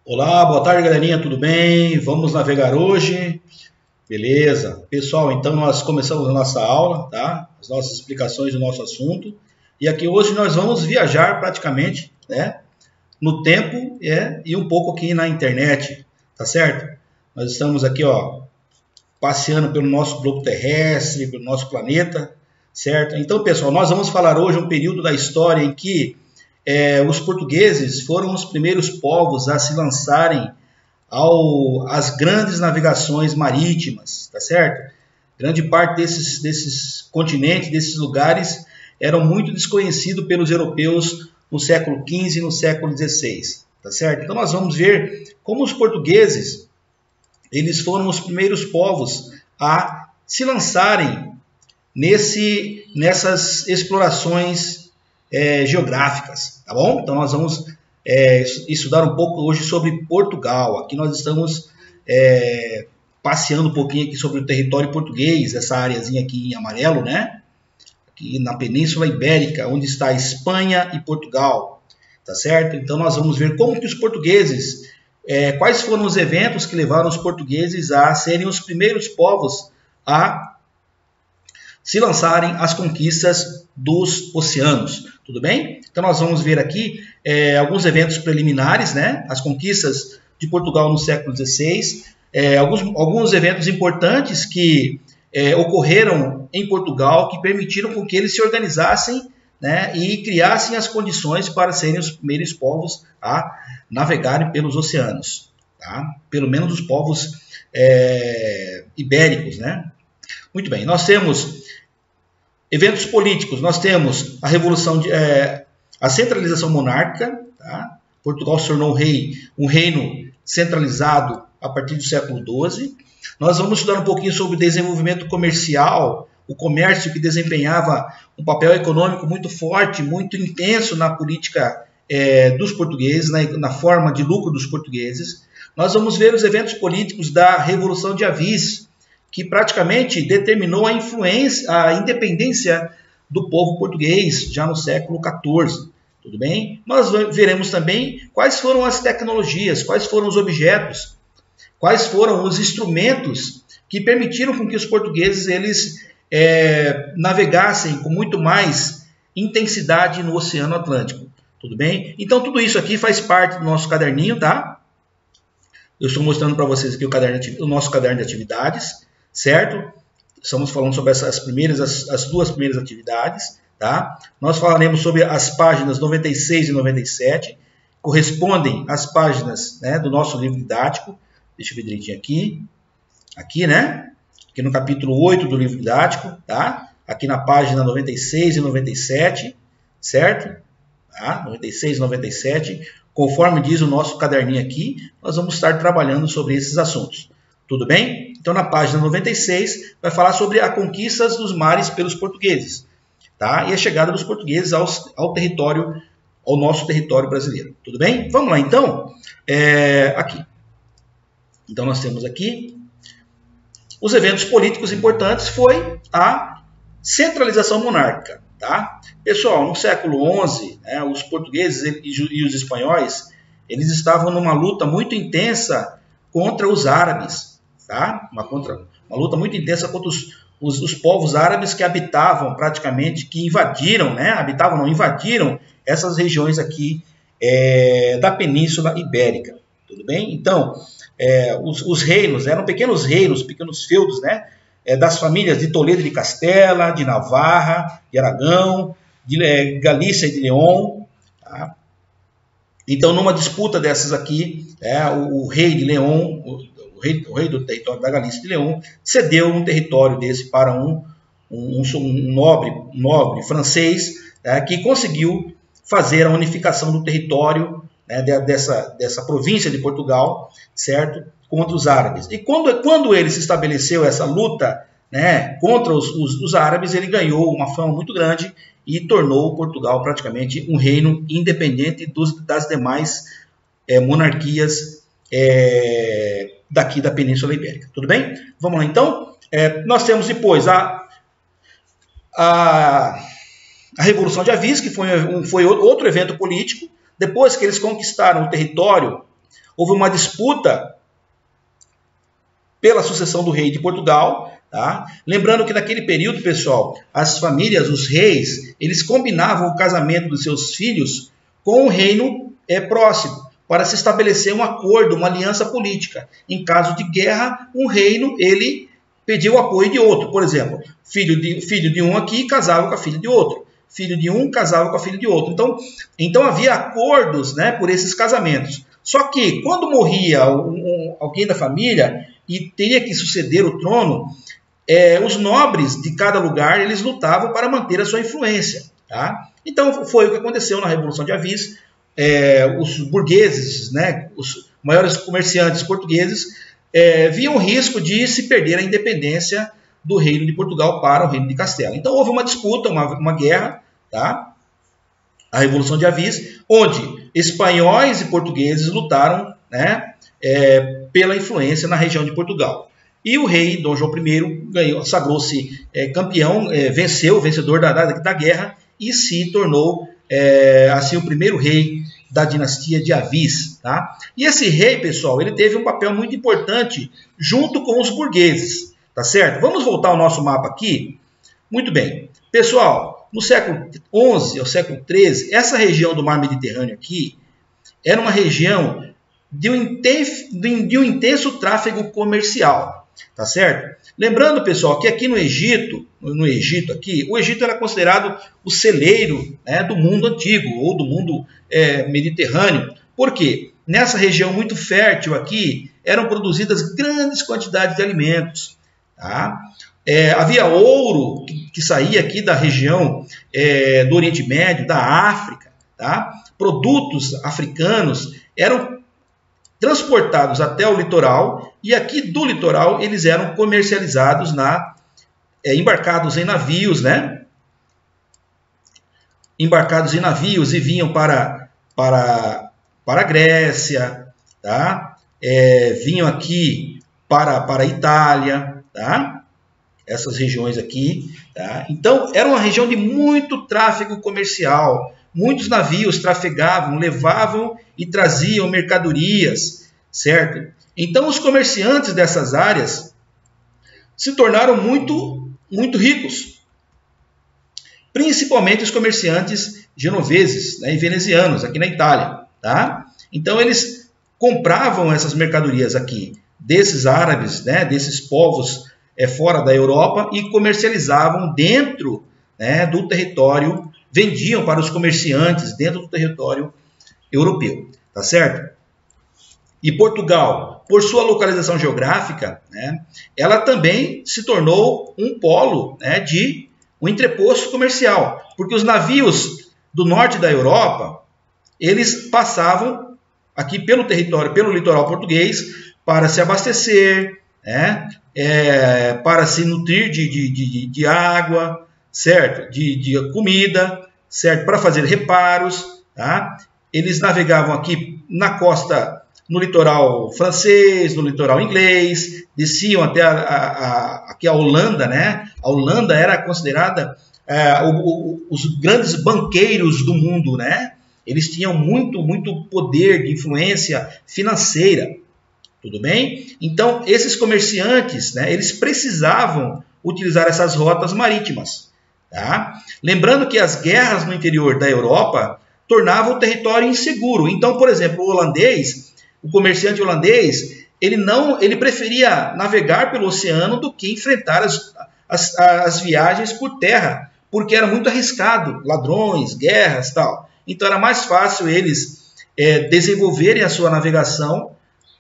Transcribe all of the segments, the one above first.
Olá, boa tarde, galerinha, tudo bem? Vamos navegar hoje? Beleza. Pessoal, então nós começamos a nossa aula, tá? As nossas explicações do nosso assunto. E aqui hoje nós vamos viajar praticamente, né? No tempo e um pouco aqui na internet, tá certo? Nós estamos aqui, ó, passeando pelo nosso globo terrestre, pelo nosso planeta, certo? Então, pessoal, nós vamos falar hoje um período da história em que os portugueses foram os primeiros povos a se lançarem às grandes navegações marítimas, tá certo? Grande parte desses continentes, desses lugares, eram muito desconhecidos pelos europeus no século XV e no século XVI, tá certo? Então nós vamos ver como os portugueses, eles foram os primeiros povos a se lançarem nessas explorações geográficas, tá bom? Então nós vamos estudar um pouco hoje sobre Portugal. Aqui nós estamos passeando um pouquinho aqui sobre o território português, essa áreazinha aqui em amarelo, né? Aqui na Península Ibérica, onde está a Espanha e Portugal, tá certo? Então nós vamos ver como que os portugueses, quais foram os eventos que levaram os portugueses a serem os primeiros povos a se lançarem às conquistas dos oceanos, tudo bem? Então nós vamos ver aqui alguns eventos preliminares, né? As conquistas de Portugal no século XVI, alguns eventos importantes que ocorreram em Portugal que permitiram com que eles se organizassem, né? E criassem as condições para serem os primeiros povos a navegarem pelos oceanos, tá? Pelo menos os povos ibéricos, né? Muito bem, nós temos eventos políticos, nós temos a revolução, a centralização monárquica, tá? Portugal se tornou um reino centralizado a partir do século XII. Nós vamos estudar um pouquinho sobre o desenvolvimento comercial, o comércio que desempenhava um papel econômico muito forte, muito intenso na política dos portugueses, na forma de lucro dos portugueses. Nós vamos ver os eventos políticos da Revolução de Avis, que praticamente determinou a influência, a independência do povo português já no século XIV, tudo bem? Nós veremos também quais foram as tecnologias, quais foram os objetos, quais foram os instrumentos que permitiram com que os portugueses eles navegassem com muito mais intensidade no Oceano Atlântico, tudo bem? Então tudo isso aqui faz parte do nosso caderninho, tá? Eu estou mostrando para vocês aqui o nosso caderno de atividades, certo? Estamos falando sobre as duas primeiras atividades, tá? Nós falaremos sobre as páginas 96 e 97, correspondem às páginas, né, do nosso livro didático. Deixa eu ver direitinho aqui, né? Aqui no capítulo 8 do livro didático, tá? Aqui na página 96 e 97, certo? Tá? 96 e 97, conforme diz o nosso caderninho aqui, nós vamos estar trabalhando sobre esses assuntos. Tudo bem? Então, na página 96, vai falar sobre a conquista dos mares pelos portugueses, tá? E a chegada dos portugueses ao nosso território brasileiro. Tudo bem? Vamos lá, então. Aqui. Então, nós temos aqui os eventos políticos importantes, foi a centralização monárquica, tá? Pessoal, no século XI, os portugueses e os espanhóis, eles estavam numa luta muito intensa contra os árabes, tá? Uma luta muito intensa contra os povos árabes que habitavam praticamente, que invadiram, né? Invadiram essas regiões aqui da Península Ibérica, tudo bem? Então, os reinos eram pequenos reinos, pequenos feudos, né? Das famílias de Toledo e de Castela, de Navarra, de Aragão, de Galícia e de León, tá? Então, numa disputa dessas aqui, o rei de León, o rei do território da Galícia de León, cedeu um território desse para um nobre francês, que conseguiu fazer a unificação do território, né, dessa província de Portugal, certo? Contra os árabes. E quando ele se estabeleceu essa luta, né, contra os árabes, ele ganhou uma fama muito grande e tornou Portugal praticamente um reino independente das demais monarquias daqui da Península Ibérica. Tudo bem? Vamos lá, então. Nós temos depois a Revolução de Avis, que foi outro evento político. Depois que eles conquistaram o território Houve uma disputa pela sucessão do rei de Portugal, tá? Lembrando que naquele período, pessoal, as famílias, os reis, eles combinavam o casamento dos seus filhos com o reino próximo, para se estabelecer um acordo, uma aliança política. Em caso de guerra, um reino, ele pedia o apoio de outro. Por exemplo, filho de um aqui casava com a filha de outro. Filho de um casava com a filha de outro. Então havia acordos, né, por esses casamentos. Só que quando morria alguém da família e teria que suceder o trono, os nobres de cada lugar, eles lutavam para manter a sua influência. Tá? Então foi o que aconteceu na Revolução de Avis. Os burgueses, né, os maiores comerciantes portugueses, viam o risco de se perder a independência do reino de Portugal para o reino de Castela. Então houve uma disputa, uma guerra, tá? A Revolução de Avis, onde espanhóis e portugueses lutaram, né, pela influência na região de Portugal. E o rei Dom João I sagrou-se campeão, vencedor da guerra, e se tornou assim o primeiro rei da dinastia de Avis. Tá? E esse rei, pessoal, ele teve um papel muito importante junto com os burgueses. Tá certo? Vamos voltar ao nosso mapa aqui. Muito bem. Pessoal, no século XI ao século XIII, essa região do mar Mediterrâneo aqui era uma região de um intenso tráfego comercial. Tá certo? Lembrando, pessoal, que aqui no Egito aqui, o Egito era considerado o celeiro, né, do mundo antigo, ou do mundo mediterrâneo. Por quê? Nessa região muito fértil aqui, eram produzidas grandes quantidades de alimentos. Tá? Havia ouro que saía aqui da região do Oriente Médio, da África. Tá? Produtos africanos eram transportados até o litoral, e aqui do litoral eles eram comercializados embarcados em navios, né? Embarcados em navios e vinham para a Grécia, tá? Vinham aqui para a Itália, tá? Essas regiões aqui, tá? Então era uma região de muito tráfego comercial. Muitos navios trafegavam, levavam e traziam mercadorias, certo? Então, os comerciantes dessas áreas se tornaram muito, muito ricos. Principalmente os comerciantes genoveses, né, e venezianos, aqui na Itália. Tá? Então, eles compravam essas mercadorias aqui desses árabes, né, desses povos fora da Europa, e comercializavam dentro, né, do território, vendiam para os comerciantes dentro do território europeu, tá certo? E Portugal, por sua localização geográfica, né, ela também se tornou um polo, né, de um entreposto comercial, porque os navios do norte da Europa, eles passavam aqui pelo território, pelo litoral português, para se abastecer, né, para se nutrir de água, certo? De comida, certo? Para fazer reparos, tá? Eles navegavam aqui na costa, no litoral francês, no litoral inglês, desciam até aqui a Holanda, né? A Holanda era considerada os grandes banqueiros do mundo, né? Eles tinham muito poder de influência financeira, tudo bem? Então, esses comerciantes, né, eles precisavam utilizar essas rotas marítimas. Tá? Lembrando que as guerras no interior da Europa tornavam o território inseguro. Então, por exemplo, o comerciante holandês, ele preferia navegar pelo oceano do que enfrentar as viagens por terra, porque era muito arriscado, ladrões, guerras e tal. Então era mais fácil eles desenvolverem a sua navegação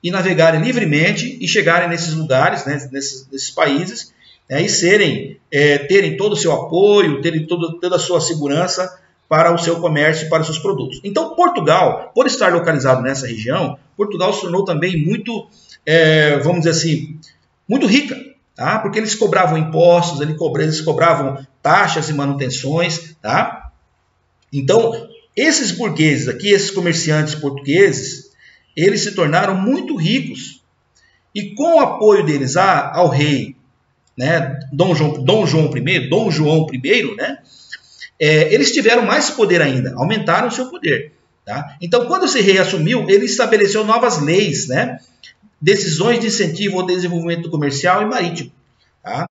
e navegarem livremente e chegarem nesses lugares, né, nesses países, e terem todo o seu apoio, terem toda a sua segurança para o seu comércio e para os seus produtos. Então, Portugal, por estar localizado nessa região, Portugal se tornou também muito, vamos dizer assim, muito rica, tá? Porque eles cobravam impostos, eles cobravam taxas e manutenções, tá? Então, esses burgueses aqui, esses comerciantes portugueses, eles se tornaram muito ricos. E com o apoio deles ao rei, né, Dom João I, né, eles tiveram mais poder ainda, aumentaram o seu poder. Tá? Então, quando esse rei assumiu, ele estabeleceu novas leis, né? Decisões de incentivo ao desenvolvimento comercial e marítimo. Tá?